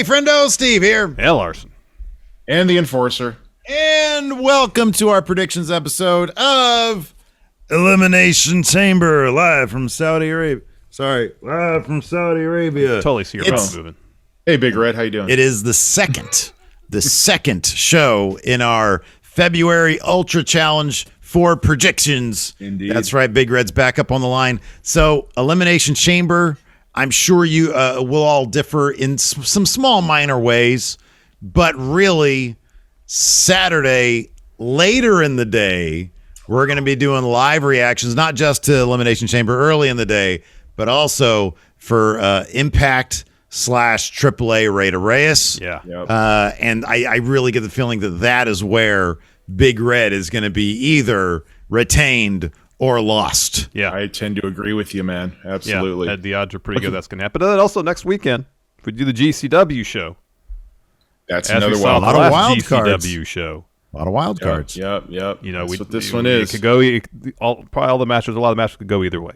Hey, friendo, Steve here. And Larson. And the Enforcer. And welcome to our predictions episode of Elimination Chamber, live from Saudi Arabia. Live from Saudi Arabia. Totally see your mouth moving. Hey, Big Red, how you doing? It is the second show in our February Ultra Challenge for predictions. Indeed. That's right, Big Red's back up on the line. So, Elimination Chamber, I'm sure you will all differ in some small minor ways, but really, Saturday, later in the day, we're going to be doing live reactions, not just to Elimination Chamber early in the day, but also for Impact / AAA Rey de Reyes. Yeah. Yep. And I really get the feeling that is where Big Red is going to be either retained or lost. Yeah. I tend to agree with you, man. Absolutely. Yeah, the odds are pretty good that's going to happen. But then also next weekend, if we do the GCW show. That's as another we saw wild the lot of last wild GCW cards. show. A lot of wild cards. Yep. You know, That's what this one is. It could go, probably all the matches, a lot of matches could go either way.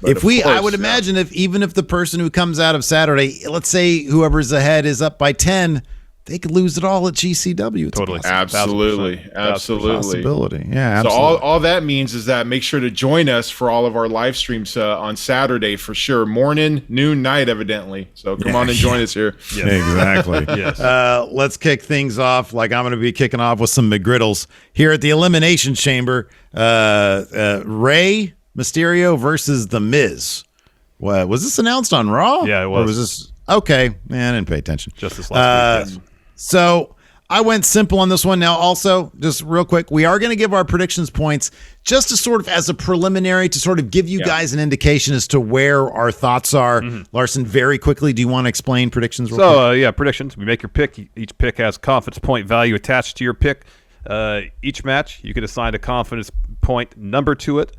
But If we, of course, I would imagine even if the person who comes out of Saturday, let's say whoever's ahead is up by 10, they could lose it all at GCW. It's Totally. a Absolutely. 1000%. Absolutely. possibility. Yeah, So absolutely. all that means is that make sure to join us for all of our live streams on Saturday for sure. Morning, noon, night, evidently. So come on and join us here. Yes. Exactly. Yes. Let's kick things off like I'm going to be kicking off with some McGriddles here at the Elimination Chamber. Rey Mysterio versus The Miz. What, was this announced on Raw? Yeah, it was. Or was this? Okay. Man, I didn't pay attention. Just this last week, yes. So I went simple on this one. Now, also, just real quick, we are going to give our predictions points just to sort of as a preliminary to sort of give you guys an indication as to where our thoughts are. Larson, very quickly, do you want to explain predictions real quick? So, predictions. We make your pick. Each pick has confidence point value attached to your pick. Each match, you can assign a confidence point number to it.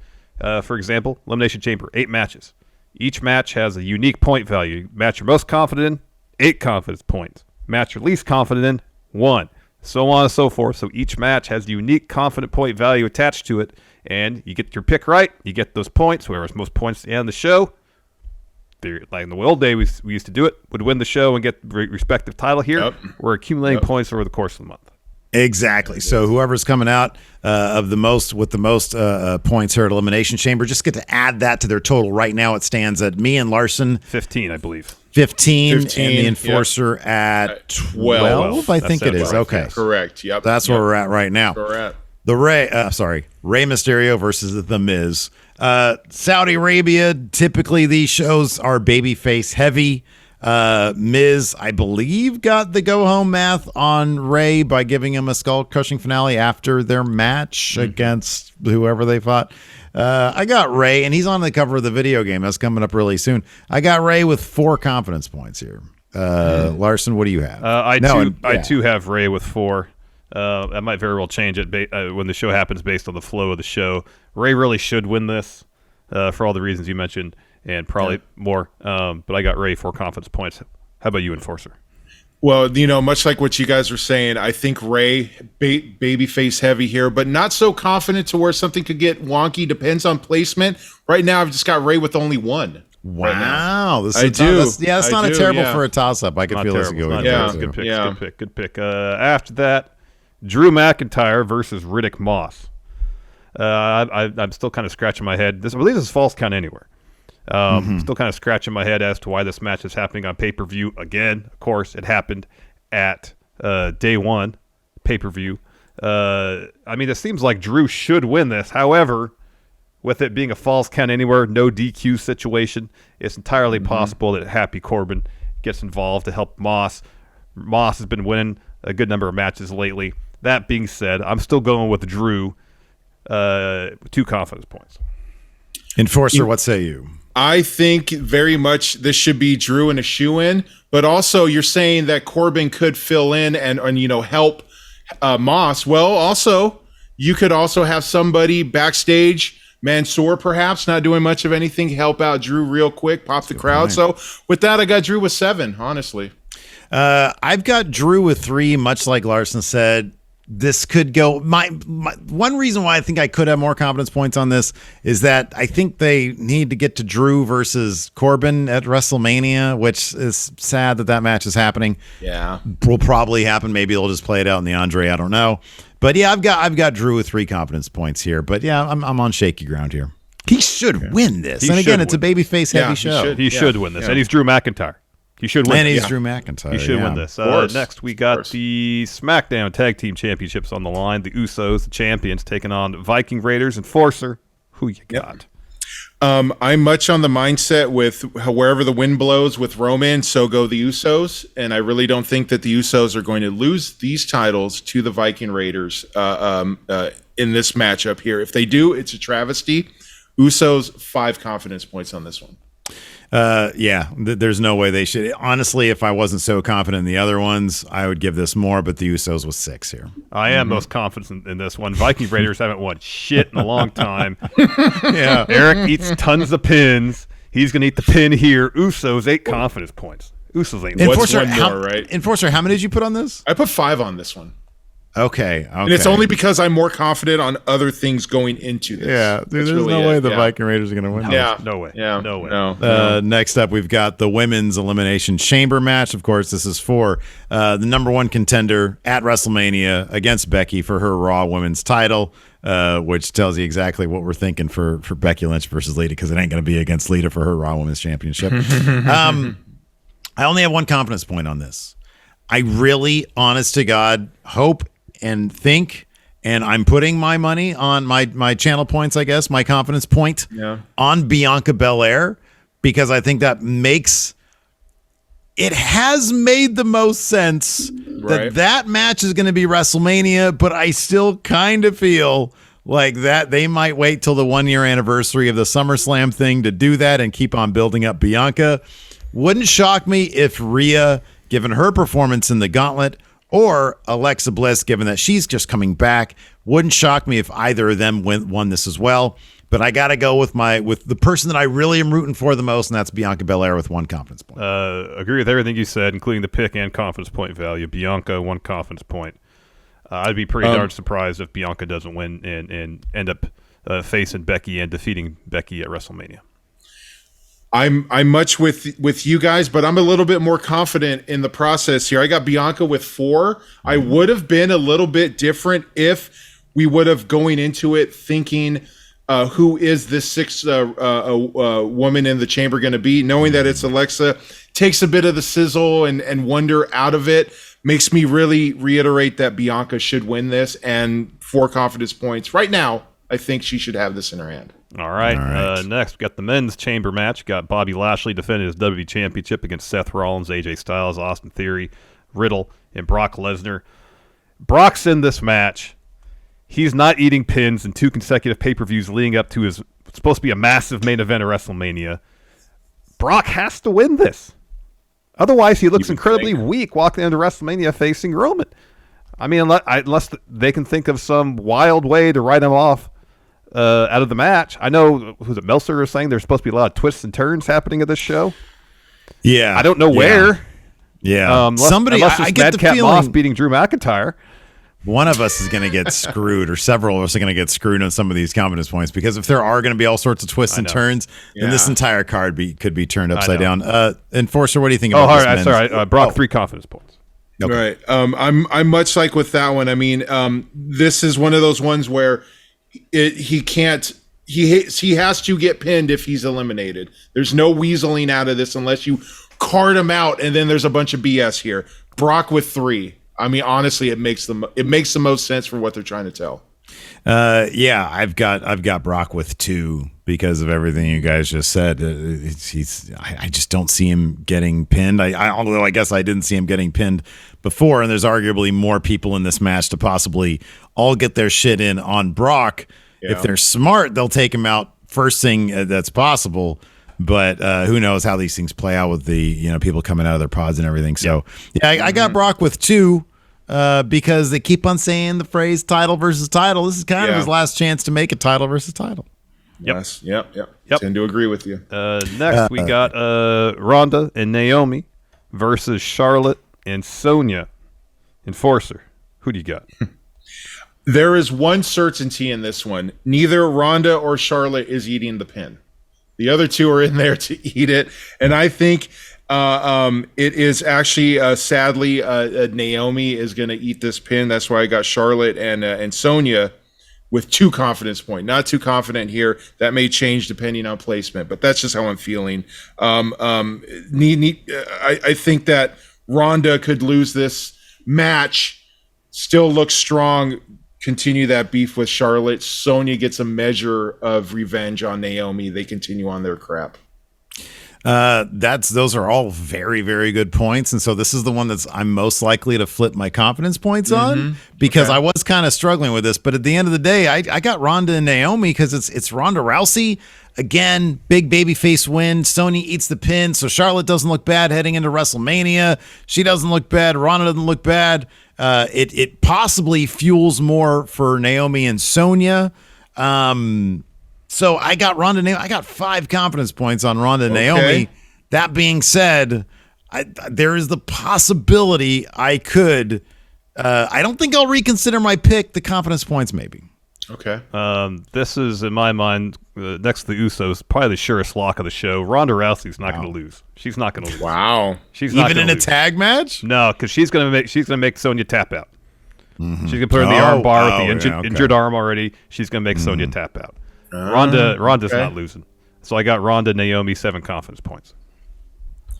For example, Elimination Chamber, 8 matches. Each match has a unique point value. Match you're most confident in, 8 confidence points. Match you're least confident in, 1. So on and so forth. So each match has a unique confident point value attached to it. And you get your pick right, you get those points. Whoever has most points at the end of the show, like in the old day we used to do it, would win the show and get the respective title here. Yep. We're accumulating points over the course of the month. Exactly. So whoever's coming out with the most points here at Elimination Chamber, just get to add that to their total. Right now it stands at me and Larson 15, I believe. 15 and 15, the Enforcer at 12. I That think it sounds is. right, Okay. Correct. Yep. That's where we're at right now. Correct. The Rey Mysterio versus The Miz. Saudi Arabia, typically these shows are babyface heavy. Miz, I believe, got the go-home math on Rey by giving him a skull-crushing finale after their match against whoever they fought. I got Rey, and he's on the cover of the video game. That's coming up really soon. I got Rey with 4 confidence points here. Larson, what do you have? I too have Rey with 4. I might very well change it when the show happens based on the flow of the show. Rey really should win this for all the reasons you mentioned, and probably more. But I got Rey 4 confidence points. How about you, Enforcer? Well, much like what you guys were saying, I think Rey babyface heavy here, but not so confident to where something could get wonky. Depends on placement. Right now, I've just got Rey with only 1. Wow. I do. That's not I a do, terrible yeah. for a toss-up. I could Not feel this terrible. going. Yeah. Good pick. After that, Drew McIntyre versus Riddick Moss. I'm still kind of scratching my head. I believe this is False Count Anywhere. Still kind of scratching my head as to why this match is happening on pay-per-view again. Of course, it happened at day 1 pay-per-view. It seems like Drew should win this. However, with it being a False Count Anywhere, no DQ situation, it's entirely possible that Happy Corbin gets involved to help Moss. Moss has been winning a good number of matches lately. That being said, I'm still going with Drew. 2 confidence points. Enforcer, what say you? I think very much this should be Drew and a shoe-in, but also you're saying that Corbin could fill in and help Moss. Well, also, you could also have somebody backstage, Mansoor perhaps, not doing much of anything, help out Drew real quick, pop the crowd. So with that, I got Drew with 7, honestly. I've got Drew with 3, much like Larson said. this could go. My one reason why I think I could have more confidence points on this is that I think they need to get to Drew versus Corbin at WrestleMania, which is sad that match is happening. Yeah, will probably happen. Maybe they'll just play it out in the Andre. I don't know. But yeah, I've got Drew with 3 confidence points here. But yeah, I'm on shaky ground here. He should win this. And again, it's a babyface heavy show. He should win this. And he's Drew McIntyre. He should win. And he's Drew McIntyre. He should win this. Next, we got the SmackDown Tag Team Championships on the line. The Usos, the champions, taking on Viking Raiders. Enforcer, who you got? I'm much on the mindset with wherever the wind blows with Roman, so go the Usos. And I really don't think that the Usos are going to lose these titles to the Viking Raiders in this matchup here. If they do, it's a travesty. Usos, 5 confidence points on this one. There's no way they should. Honestly, if I wasn't so confident in the other ones, I would give this more, but the Usos was 6 here. I am most confident in this one. Viking Raiders haven't won shit in a long time. Yeah. Eric eats tons of pins. He's going to eat the pin here. Usos, 8 confidence points. Usos ain't Enforcer, one more, right? Enforcer, how many did you put on this? I put 5 on this one. Okay. And it's only because I'm more confident on other things going into this. Yeah, dude, there's really no way the Viking Raiders are going to win. No way. Yeah. No way. No. Next up, we've got the Women's Elimination Chamber match. Of course, this is for the number 1 contender at WrestleMania against Becky for her Raw Women's title, which tells you exactly what we're thinking for Becky Lynch versus Lita, because it ain't going to be against Lita for her Raw Women's Championship. I only have 1 confidence point on this. I really, honest to God, hope and think, and I'm putting my money on my channel points, I guess, my confidence point on Bianca Belair, because I think that has made the most sense that match is going to be WrestleMania, but I still kind of feel like that they might wait till the 1-year anniversary of the SummerSlam thing to do that and keep on building up Bianca. Wouldn't shock me if Rhea, given her performance in the Gauntlet, or Alexa Bliss, given that she's just coming back. Wouldn't shock me if either of them won this as well. But I got to go with the person that I really am rooting for the most, and that's Bianca Belair with 1 confidence point. Agree with everything you said, including the pick and confidence point value. Bianca, 1 confidence point. I'd be pretty darn surprised if Bianca doesn't win and end up facing Becky and defeating Becky at WrestleMania. I'm much with you guys, but I'm a little bit more confident in the process here. I got Bianca with 4. I would have been a little bit different if we would have going into it thinking who is this 6th woman in the chamber going to be, knowing that it's Alexa takes a bit of the sizzle and wonder out of it, makes me really reiterate that Bianca should win this, and 4 confidence points. Right now, I think she should have this in her hand. All right. Next, we got the men's chamber match. Got Bobby Lashley defending his WWE Championship against Seth Rollins, AJ Styles, Austin Theory, Riddle, and Brock Lesnar. Brock's in this match. He's not eating pins in 2 consecutive pay-per-views leading up to his supposed to be a massive main event at WrestleMania. Brock has to win this. Otherwise, he looks incredibly weak walking into WrestleMania facing Roman. I mean, unless they can think of some wild way to write him off out of the match. I know, who's it, Meltzer was saying there's supposed to be a lot of twists and turns happening at this show. Yeah. I don't know where. Yeah. Unless it's Madcap Moss beating Drew McIntyre. One of us is going to get screwed, or several of us are going to get screwed on some of these confidence points, because if there are going to be all sorts of twists and turns, then this entire card could be turned upside down. Enforcer, what do you think about this? Sorry. Brock, 3 confidence points. Okay. Right. I'm much like with that one. I mean, this is one of those ones where he has to get pinned if he's eliminated. There's no weaseling out of this unless you card him out, and then there's a bunch of BS here. Brock with 3. I mean, honestly, it makes the most sense for what they're trying to tell. I've got Brock with 2 because of everything you guys just said. I just don't see him getting pinned. Although I guess I didn't see him getting pinned before, and there's arguably more people in this match to possibly all get their shit in on Brock. Yeah. If they're smart, they'll take him out first thing that's possible. But who knows how these things play out with the people coming out of their pods and everything. So I got Brock with 2. Because they keep on saying the phrase title versus title. This is kind of his last chance to make a title versus title. Yes. Yep. Tend to agree with you. Next, we got Ronda and Naomi versus Charlotte and Sonya. Enforcer, who do you got? There is one certainty in this one. Neither Ronda or Charlotte is eating the pin. The other two are in there to eat it. And I think it is actually, sadly, Naomi is going to eat this pin. That's why I got Charlotte and Sonya with 2 confidence point. Not too confident here. That may change depending on placement, but that's just how I'm feeling. I think that Ronda could lose this match, still look strong, continue that beef with Charlotte. Sonya gets a measure of revenge on Naomi. They continue on their crap. Those are all very, very good points. And so this is the one I'm most likely to flip my confidence points on, because I was kind of struggling with this. But at the end of the day, I got Ronda and Naomi because it's Ronda Rousey. Again, big babyface win. Sonya eats the pin, so Charlotte doesn't look bad heading into WrestleMania. She doesn't look bad. Ronda doesn't look bad. It possibly fuels more for Naomi and Sonya. So I got Ronda. I got 5 confidence points on Ronda and Naomi. That being said, there is the possibility I could. I don't think I'll reconsider my pick. The confidence points, maybe. Okay. This is, in my mind, next to the Usos, probably the surest lock of the show. Ronda Rousey's not going to lose. She's not going to lose. Wow. She's not even in lose. A tag match. No, because she's going to make Sonya tap out. She's going to put her in the arm bar with the injured arm already. She's going to make Sonya tap out. Ronda's not losing. So I got Ronda, Naomi, 7 confidence points.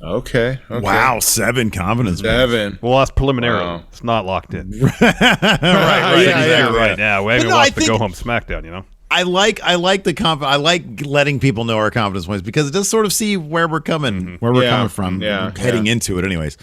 Okay. Wow, 7 confidence points. 7. Well, that's preliminary. Wow. It's not locked in. right. Yeah. Right now. We haven't watched the Go Home SmackDown, you know? I like the I like letting people know our confidence points, because it does sort of see where we're coming from, heading into it. Anyways,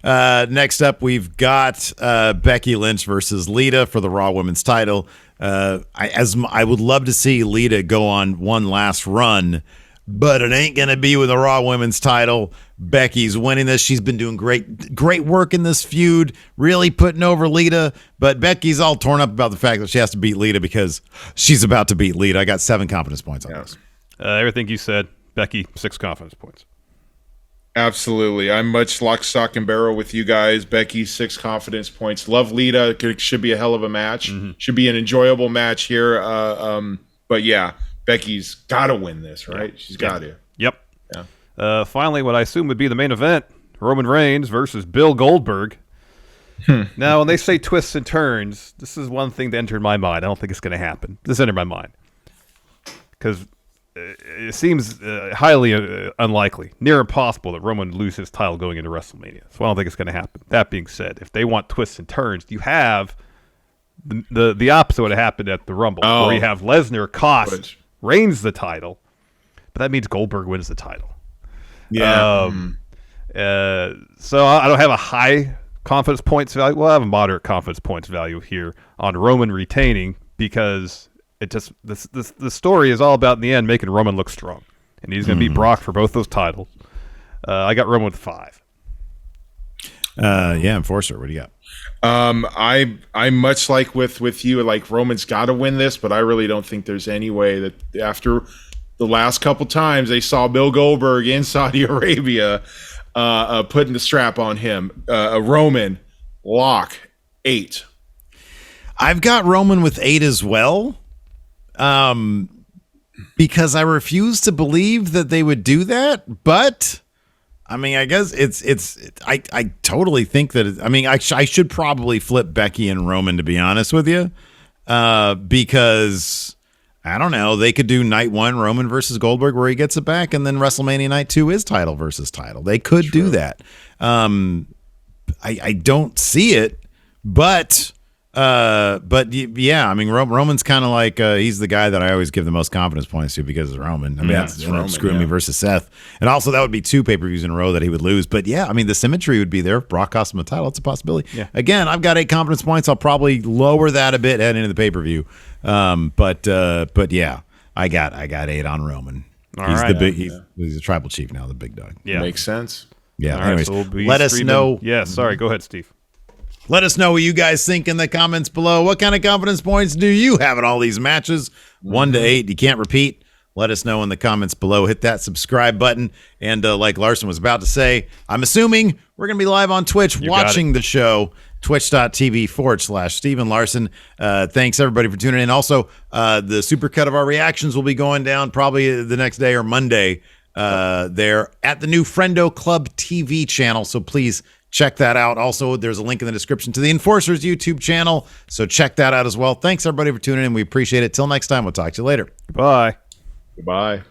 next up we've got Becky Lynch versus Lita for the Raw Women's title. I would love to see Lita go on one last run, but it ain't gonna be with the Raw Women's title. Becky's winning this. She's been doing great work in this feud, really putting over Lita, but Becky's all torn up about the fact that she has to beat Lita because she's about to beat Lita. I got 7 confidence points on this. Everything you said, Becky, 6 confidence points. Absolutely. I'm much lock, stock, and barrel with you guys. Becky, 6 confidence points. Love Lita. It should be a hell of a match. Should be an enjoyable match here. But yeah, Becky's got to win this, right? She's got to. Yep. Yeah. Finally, what I assume would be the main event, Roman Reigns versus Bill Goldberg. Now, when they say twists and turns, this is one thing that entered my mind. I don't think it's going to happen. This entered my mind. Because it seems highly unlikely, near impossible, that Roman would lose his title going into WrestleMania. So I don't think it's going to happen. That being said, if they want twists and turns, you have the opposite would have happened at the Rumble, where you have Lesnar cost Reigns the title, but that means Goldberg wins the title. Yeah. So I don't have a high confidence points value. Well, I have a moderate confidence points value here on Roman retaining, because it just the story is all about in the end making Roman look strong, and he's going to beat Brock for both those titles. I got Roman with 5. Enforcer, what do you got? I'm much like with you, like Roman's got to win this, but I really don't think there's any way that after the last couple times they saw Bill Goldberg in Saudi Arabia putting the strap on him. Roman, lock, 8. I've got Roman with 8 as well, because I refuse to believe that they would do that, but I mean, I guess I totally think that I should probably flip Becky and Roman, to be honest with you, because I don't know, they could do night 1 Roman versus Goldberg where he gets it back, and then WrestleMania night 2 is title versus title. They could do that. I don't see it, but yeah, I mean, Roman's kind of like he's the guy that I always give the most confidence points to because of Roman. I mean, that's Roman, screwing me versus Seth, and also that would be 2 pay-per-views in a row that he would lose. But yeah, I mean, the symmetry would be there. If Brock cost him a title, it's a possibility. Yeah. Again, I've got 8 confidence points. I'll probably lower that a bit heading into the pay-per-view. But yeah, I got 8 on Roman. He's a tribal chief now, the big dog. Yeah, makes sense. Yeah. All anyways, right, so let us know. Yeah, sorry. Go ahead, Steve. Let us know what you guys think in the comments below. What kind of confidence points do you have in all these matches? 1 to 8. You can't repeat. Let us know in the comments below. Hit that subscribe button. And like Larson was about to say, I'm assuming we're going to be live on Twitch watching the show twitch.tv/Steven Larson. Thanks everybody for tuning in. Also, the supercut of our reactions will be going down probably the next day or Monday. There at the new Friendo Club TV channel. So please check that out. Also, there's a link in the description to the Enforcers YouTube channel. So check that out as well. Thanks everybody for tuning in. We appreciate it. Till next time, we'll talk to you later. Bye. Goodbye.